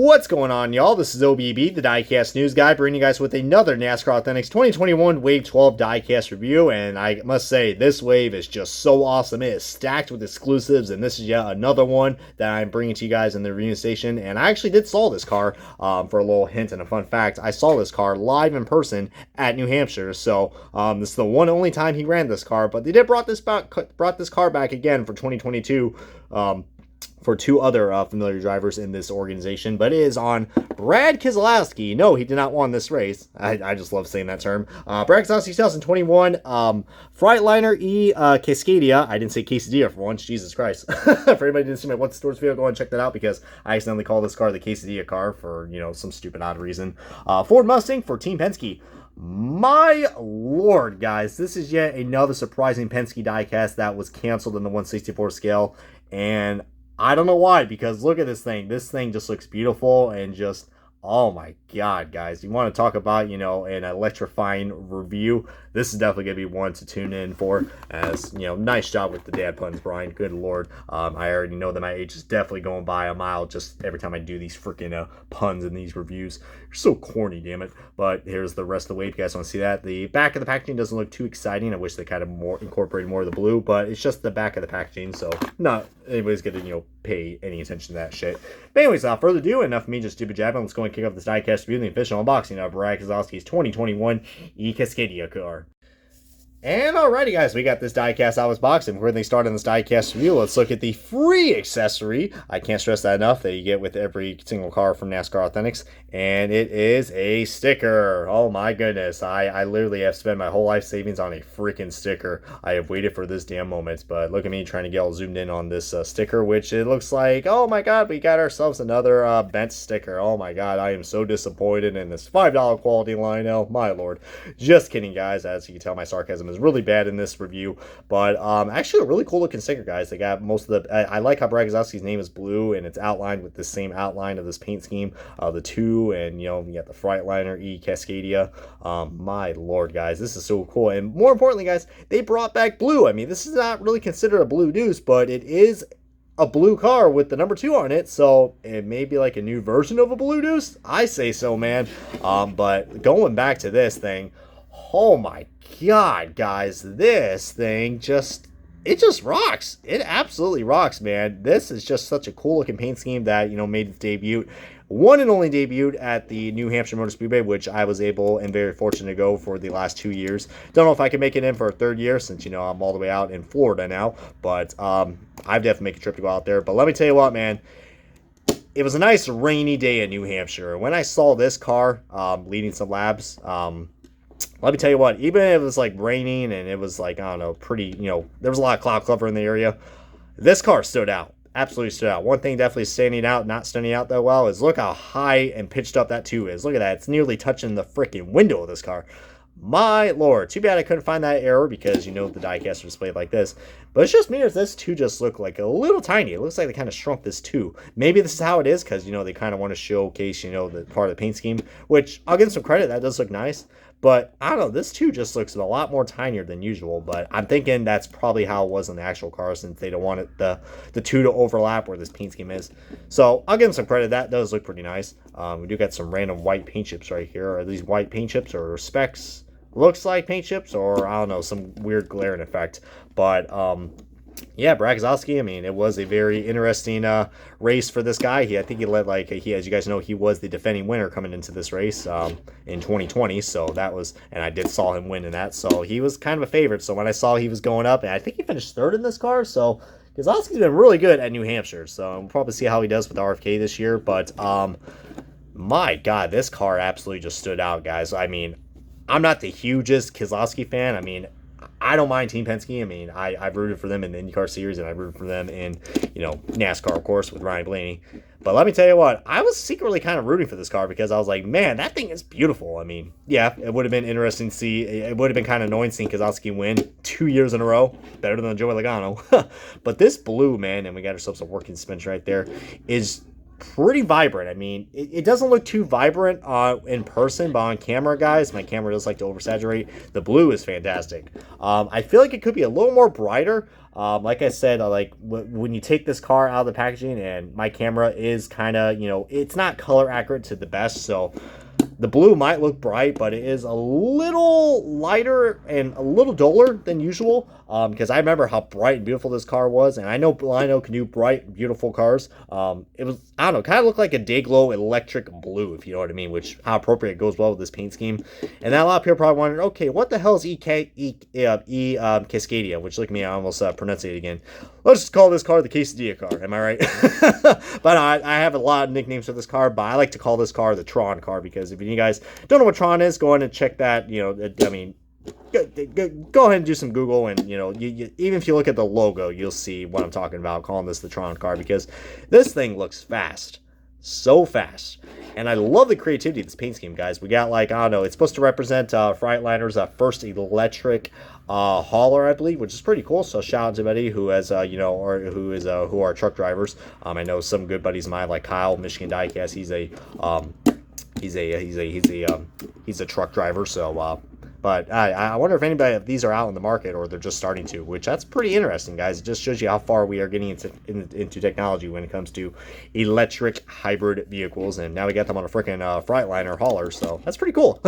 What's going on, y'all? This is OBB, the Diecast News Guy, bringing you guys with another NASCAR Authentics 2021 Wave 12 Diecast review, and I must say, this wave is just so awesome. It is stacked with exclusives, and this is yet another one that I'm bringing to you guys in the review station, and I actually did saw this car, for a little hint and a fun fact. I saw this car live in person at New Hampshire, so this is the one only time he ran this car, but they did brought this car back again for 2022, for two other familiar drivers in this organization, but it is on Brad Keselowski. No, he did not win this race. I just love saying that term. Brad Keselowski 2021 Freightliner eCascadia. I didn't say Quesadilla for once. Jesus Christ. For anybody who didn't see my What's the Stores video, go and check that out because I accidentally called this car the Quesadilla car for, you know, some stupid odd reason. Ford Mustang for Team Penske. My lord, guys, this is yet another surprising Penske diecast that was canceled in the 1/64 scale, and I don't know why, because look at this thing. This thing just looks beautiful and just, oh my god, guys. You want to talk about, you know, an electrifying review? This is definitely going to be one to tune in for, as, you know, nice job with the dad puns, Brian. Good lord. I already know that my age is definitely going by a mile just every time I do these freaking puns in these reviews. You're so corny, damn it. But here's the rest of the wave. You guys want to see that? The back of the packaging doesn't look too exciting. I wish they kind of incorporated more of the blue, but it's just the back of the packaging, so not anybody's going to, you know, pay any attention to that shit. But anyways, without further ado, enough of me just stupid jabbing. Let's go and kick off this diecast review, the official unboxing of Brad Keselowski's 2021 eCascadia car. And alrighty, guys, we got this diecast out of this box, and before they start on this diecast review, let's look at the free accessory. I can't stress that enough, that you get with every single car from NASCAR Authentics, and it is a sticker. Oh my goodness, I literally have spent my whole life savings on a freaking sticker. I have waited for this damn moment, but look at me trying to get all zoomed in on this sticker, which it looks like, oh my god, we got ourselves another bent sticker. Oh my god, I am so disappointed in this $5 quality line. Oh my lord. Just kidding, guys. As you can tell, my sarcasm is really bad in this review, but actually a really cool looking sticker, guys. They got most of the, I like how Brad Keselowski's name is blue and it's outlined with the same outline of this paint scheme, the two, and you know, you got the Freightliner eCascadia. My lord, guys, this is so cool. And more importantly, guys, they brought back blue. I mean, this is not really considered a blue deuce, but it is a blue car with the number 2 on it, so it may be like a new version of a blue deuce. I say so, man. But going back to this thing, oh my god, guys, this thing just, it just rocks. It absolutely rocks, man. This is just such a cool looking paint scheme that, you know, made its debut, one and only debuted at the New Hampshire Motor Speedway, which I was able and very fortunate to go for the last 2 years. Don't know if I can make it in for a third year since, you know, I'm all the way out in Florida now, but I've definitely make a trip to go out there. But let me tell you what, man, it was a nice rainy day in New Hampshire. When I saw this car leading some laps, let me tell you what, even if it was like raining and it was like, I don't know, pretty, you know, there was a lot of cloud cover in the area, this car stood out. Absolutely stood out. One thing definitely standing out, not standing out that well, is look how high and pitched up that 2 is. Look at that. It's nearly touching the freaking window of this car. My lord. Too bad I couldn't find that error because, you know, the diecast are displayed like this. But it's just me if this 2 just looked like a little tiny. It looks like they kind of shrunk this 2. Maybe this is how it is because, you know, they kind of want to showcase, you know, the part of the paint scheme, which I'll give them some credit. That does look nice. But I don't know, this 2 just looks a lot more tinier than usual, but I'm thinking that's probably how it was in the actual car since they don't want it, the 2 to overlap where this paint scheme is. So I'll give them some credit. That does look pretty nice. We do got some random white paint chips right here. Are these white paint chips or specks? Looks like paint chips, or I don't know, some weird glaring effect. But yeah, Brad Keselowski, I mean, it was a very interesting race for this guy. I think he led, like, as you guys know, he was the defending winner coming into this race in 2020. So that was, and I did saw him win in that. So he was kind of a favorite. So when I saw he was going up, and I think he finished 3rd in this car. So Keselowski's been really good at New Hampshire. So we'll probably see how he does with RFK this year. But my God, this car absolutely just stood out, guys. I mean, I'm not the hugest Keselowski fan. I mean, I don't mind Team Penske. I mean, I've rooted for them in the IndyCar series, and I've rooted for them in, you know, NASCAR, of course, with Ryan Blaney. But let me tell you what, I was secretly kind of rooting for this car because I was like, man, that thing is beautiful. I mean, yeah, it would have been interesting to see. It would have been kind of annoying seeing Keselowski win 2 years in a row, better than Joey Logano. But this blue, man, and we got ourselves a working suspension right there, is pretty vibrant. I mean, it doesn't look too vibrant in person, but on camera, guys, my camera does like to oversaturate. The blue is fantastic. I feel like it could be a little more brighter. Like I said, like when you take this car out of the packaging, and my camera is kind of, it's not color accurate to the best, so the blue might look bright, but it is a little lighter and a little duller than usual, because I remember how bright and beautiful this car was, and I know Lino can do bright, beautiful cars. It was, I don't know, kind of looked like a Dayglow electric blue, if you know what I mean, which, how appropriate, goes well with this paint scheme. And then a lot of people probably wondering, okay, what the hell is eCascadia, which, look at me, I almost pronounced it again. Let's just call this car the Quesadilla car, am I right? But I have a lot of nicknames for this car, but I like to call this car the Tron car, because if you guys don't know what Tron is, go ahead and check that. I mean, go ahead and do some Google, and even if you look at the logo, you'll see what I'm talking about, calling this the Tron car, because this thing looks fast, so fast. And I love the creativity of this paint scheme, guys. We got, like, I don't know, it's supposed to represent Freightliner's first electric hauler, I believe, which is pretty cool. So shout out to anybody who has who are truck drivers. I know some good buddies of mine, like Kyle, Michigan Diecast. He's a truck driver. So but I wonder if anybody of these are out in the market, or they're just starting to, which that's pretty interesting, guys. It just shows you how far we are getting into technology when it comes to electric hybrid vehicles. And now we got them on a freaking Freightliner hauler, so that's pretty cool.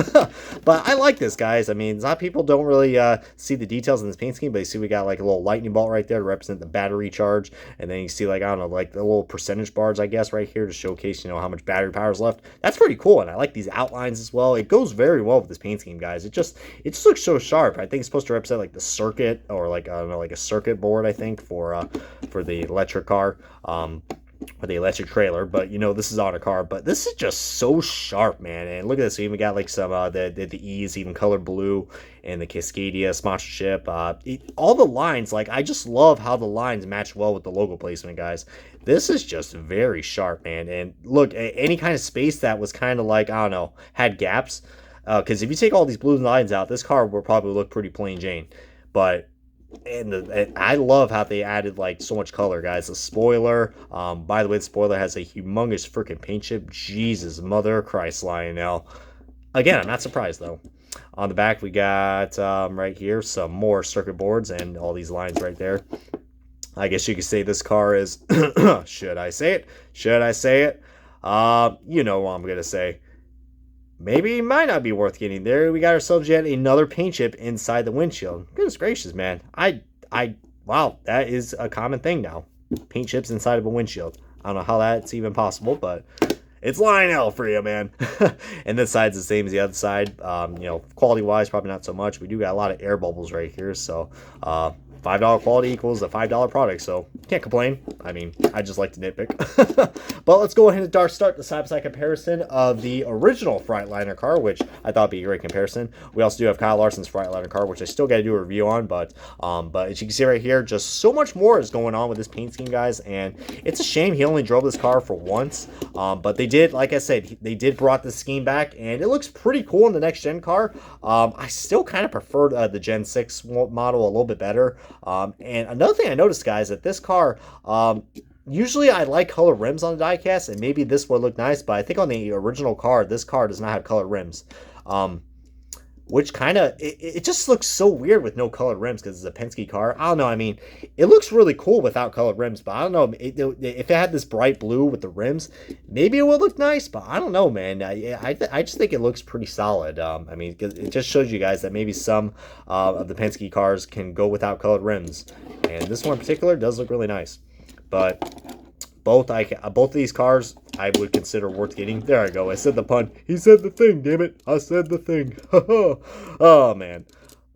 But I like this, guys. I mean, a lot of people don't really see the details in this paint scheme, but you see we got like a little lightning bolt right there to represent the battery charge. And then you see, like, I don't know, like the little percentage bars, I guess, right here to showcase, how much battery power is left. That's pretty cool, and I like these outlines as well. It goes very well with this paint scheme, guys. It just looks so sharp. I think it's supposed to represent like the circuit, or like, I don't know, like a circuit board, I think, for the electric car, or the electric trailer. But this is on a car, but this is just so sharp, man. And look at this. We even got like some the E's even colored blue, and the Cascadia sponsorship. All the lines, like, I just love how the lines match well with the logo placement, guys. This is just very sharp, man. And look, any kind of space that was kind of like, I don't know, had gaps. Because if you take all these blue lines out, this car will probably look pretty plain Jane. But and I love how they added like so much color, guys. The spoiler, by the way, the spoiler has a humongous freaking paint chip. Jesus, mother of Christ, Lionel. Again, I'm not surprised though. On the back, we got right here some more circuit boards and all these lines right there. I guess you could say this car is. Should I say it? Should I say it? You know what I'm gonna say. Maybe it might not be worth getting there. We got ourselves yet another paint chip inside the windshield. Goodness gracious, man. Wow, that is a common thing now. Paint chips inside of a windshield. I don't know how that's even possible, but it's Lionel for you, man. And this side's the same as the other side. Quality-wise, probably not so much. We do got a lot of air bubbles right here, so $5 quality equals a $5 product, so can't complain. I mean, I just like to nitpick. But let's go ahead and start the side-by-side comparison of the original Freightliner car, which I thought would be a great comparison. We also do have Kyle Larson's Freightliner car, which I still got to do a review on, but as you can see right here, just so much more is going on with this paint scheme, guys, and it's a shame he only drove this car for once, but they did, like I said, they did brought the scheme back, and it looks pretty cool in the next-gen car. I still kind of prefer the Gen 6 model a little bit better. And another thing I noticed, guys, that this car, usually I like color rims on the diecast, and maybe this would look nice, but I think on the original car, this car does not have colored rims, which kind of, it just looks so weird with no colored rims, because it's a Penske car. I don't know, I mean, it looks really cool without colored rims, but I don't know, if it had this bright blue with the rims, maybe it would look nice, but I don't know, man. I just think it looks pretty solid. I mean, it just shows you guys that maybe some of the Penske cars can go without colored rims, and this one in particular does look really nice. But both of these cars I would consider worth getting. There I go. I said the pun. He said the thing, damn it. I said the thing. Oh, man.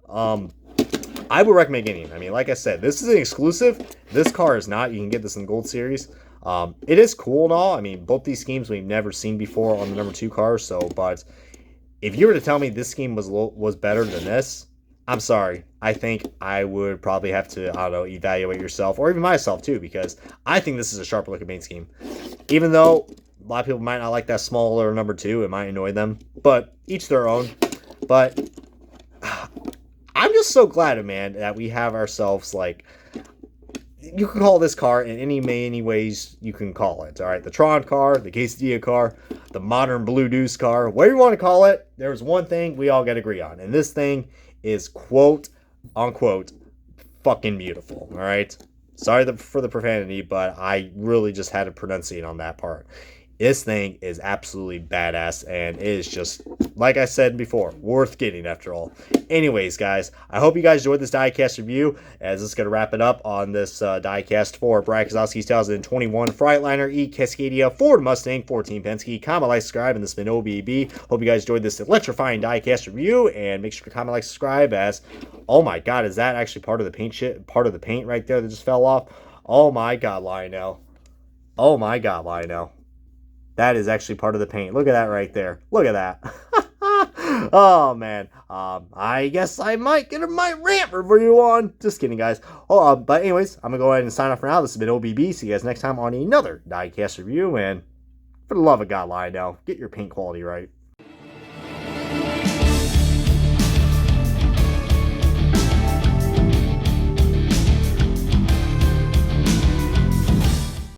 I would recommend getting it. I mean, like I said, this is an exclusive. This car is not. You can get this in the Gold Series. It is cool and all. I mean, both these schemes we've never seen before on the number 2 car. So, but if you were to tell me this scheme was better than this, I'm sorry. I think I would probably have to, I don't know, evaluate yourself, or even myself too, because I think this is a sharper looking paint scheme. Even though a lot of people might not like that smaller number 2, it might annoy them, but each their own. But I'm just so glad, man, that we have ourselves, like, you can call this car in any ways you can call it. All right, the Tron car, the Quesadilla car, the modern Blue Deuce car, whatever you want to call it. There's one thing we all got to agree on, and this thing is quote unquote fucking beautiful. All right, sorry for the profanity, but I really just had to pronunciate on that part. This thing is absolutely badass, and it is just, like I said before, worth getting after all. Anyways, guys, I hope you guys enjoyed this diecast review, as this is going to wrap it up on this diecast for Brad Keselowski's 2021 Freightliner eCascadia Ford Mustang 14 Penske. Comment, like, subscribe, and this has been OBB. Hope you guys enjoyed this electrifying diecast review, and make sure to comment, like, subscribe, as, oh my god, is that actually part of the paint right there that just fell off? Oh my god, Lionel. Oh my god, Lionel. That is actually part of the paint. Look at that right there. Look at that. Oh, man. I guess I might get my rant review on. Just kidding, guys. But anyways, I'm going to go ahead and sign off for now. This has been OBB. See you guys next time on another diecast review. And for the love of God, Lionel, get your paint quality right.